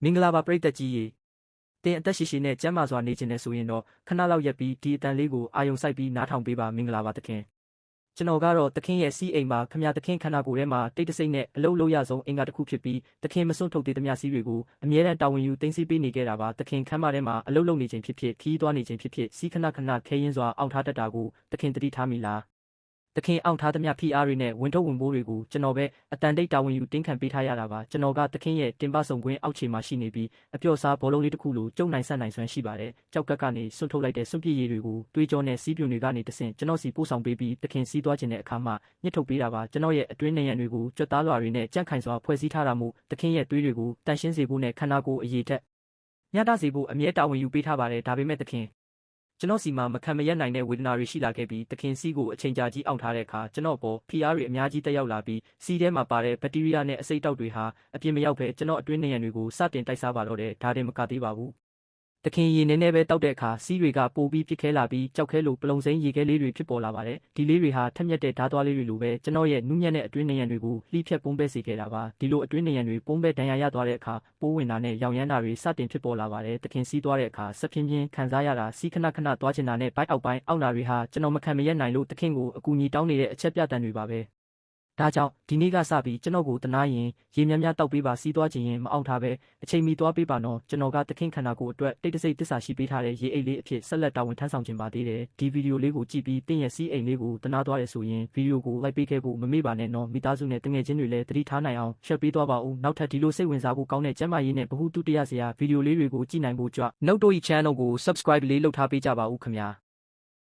မင်္ဂလာပါပရိသတ်ကြီးရေတင်အသက်ရှိရှိနဲ့ကျမ်းမာစွာနေခြင်းနဲ့ဆိုရင်တော့ခဏလောက်ရက်ပြီးဒီအတန်လေးကိုအာယုံစိုက်ပြီးနားထောင်ပေးပါမင်္ဂလာပါသခင်ကျွန်တော်ကတော့သခင်ရဲ့စီးအိမ်မှာခမရသခင်ခန္ဓာကိုယ်ထဲမှာတိတ်တဆိတ်နဲ့အလုံးလုံးရဆုံးအင်္ဂါတစ်ခုဖြစ်ပြီးသခင်မစွန့်ထုတ်သေးသမျှစီးတွေကိုအမြဲတမ်းတာဝန်ယူသိမ်းဆည်းပေးနေခဲ့တာပါသခင်ခမ်းမထဲမှာအလုံးလုံးနေခြင်းဖြစ်ဖြစ်ခီးသွားနေခြင်းဖြစ်ဖြစ်စီးခဏခဏခဲရင်းစွာအောင့်ထားတတ်တာကိုသခင်သတိထားမိလားသခင်အောင်ထားသမျှဖိအားတွေနဲ့ဝင်ထုတ်ဝင်ပိုးတွေကိုကျွန်တော်ပဲအတန်တိတ်တာဝန်ယူတင်းခံပေးထားရတာပါကျွန်တော်ကသခင်ရဲ့တင်ပဆုံခွင်းအောက်ခြေမှာရှိနေပြီးအပျော့စားဘောလုံးလေးတစ်ခုလိုကျုံနိုင်ဆန့်နိုင်စွမ်းရှိပါတယ်ကြောက်ကက်ကနေစွန့်ထုတ်လိုက်တဲ့စွန့်ပစ်ရည်တွေကိုတွေးကြောနဲ့စီးပြွန်တွေကနေတဆင့်ကျွန်တော်စီပို့ဆောင်ပေးပြီးသခင်စီးသွားခြင်းတဲ့အခါမှာညှစ်ထုတ်ပေးတာပါကျွန်တော်ရဲ့အတွင်းနေရံတွေကိုကြွက်သားလွှာတွေနဲ့ကြန့်ခိုင်စွာဖွဲ့စည်းထားတာမို့သခင်ရဲ့တွေးတွေကိုတန်ရှင်းစေဖို့နဲ့ခန္ဓာကိုယ်အရေးထက်ညှတာစေဖို့အမြဲတာဝန်ယူပေးထားပါတယ်ဒါပေမဲ့သခင်ကျွန်တော်စီမှာမခံမရက်နိုင်တဲ့ဝေဒနာတွေရှိလာခဲ့ပြီးသခင်စီးကိုအချိန်ကြာကြီးအောင့်ထားတဲ့အခါကျွန်တော်ပေါ်ဖိအားတွေအများကြီးတက်ရောက်လာပြီးစီးထဲမှာပါတဲ့ဘက်တီးရီးယားနဲ့အဆိပ်တောက်တွေဟာအပြင်မရောက်ဘဲကျွန်တော်အတွင်းနေရံတွေကိုစတင်တိုက်စားပါတော့တယ်ဒါတင်မကသေးပါဘူးသခင်ရေနေနေပဲတောက်တဲ့အခါစီးတွေကပိုပြီးပြစ်ခဲလာပြီးကြောက်ခဲလိုပလုံစိမ်းရေခဲလေးတွေဖြစ်ပေါ်လာပါတယ်ဒီလေးတွေဟာထက်မြက်တဲ့ဓာတ်သွားလေးတွေလိုပဲကျွန်တော်ရဲ့နူးညံ့တဲ့အတွင်းနေရံတွေကိုလှိဖြက်ပုံးပဲစေခဲ့တာပါဒီလိုအတွင်းနေရံတွေပုံးပဲဒဏ်ရာရသွားတဲ့အခါပိုးဝင်တာနဲ့ရောင်ရမ်းတာတွေစတင်ဖြစ်ပေါ်လာပါတယ်သခင်စီးသွားတဲ့အခါဆက်ဖြင်းဖြင်းခံစားရတာစီးခဏခဏသွားချင်တာနဲ့ဘိုက်အောက်ပိုင်းအောက်နာတွေဟာကျွန်တော်မခံမရက်နိုင်လို့သခင်ကိုအကူအညီတောင်းနေတဲ့အချက်ပြတန်တွေပါပဲဒါကြောင့်ဒီနေ့ကစပြီးကျွန်တော်ကိုတနာရင်ရေများများတောက်ပေးပါစီးသွားခြင်းရင်မအောင်ထားပဲအချိန်မီသွားပေးပါနော်ကျွန်တော်ကသခင်ခန္ဓာကိုယ်အတွက်တိတ်တဆိတ်တစ္ဆာရှိပေးထားတဲ့ရေအိတ်လေးအဖြစ်ဆက်လက်တာဝန်ထမ်းဆောင်ခြင်းပါသေးတယ်ဒီဗီဒီယိုလေးကိုကြည့်ပြီးတင်းရဲ့စီးအိမ်လေးကိုတနာသွားရဆိုရင်ဗီဒီယိုကိုလိုက်ပေးခဲ့ဖို့မမေ့ပါနဲ့နော်မိသားစုနဲ့တငယ်ချင်းတွေလည်းသတိထားနိုင်အောင်ရှယ်ပေးသွားပါဦးနောက်ထပ်ဒီလိုစိတ်ဝင်စားဖို့ကောင်းတဲ့ကျမ်းမာရေးနဲ့ဗဟုသုတရစရာဗီဒီယိုလေးတွေကိုကြည့်နိုင်ဖို့ကြွ Note တို့ channel ကို subscribe လေးလုပ်ထားပေးကြပါဦးခင်ဗျာ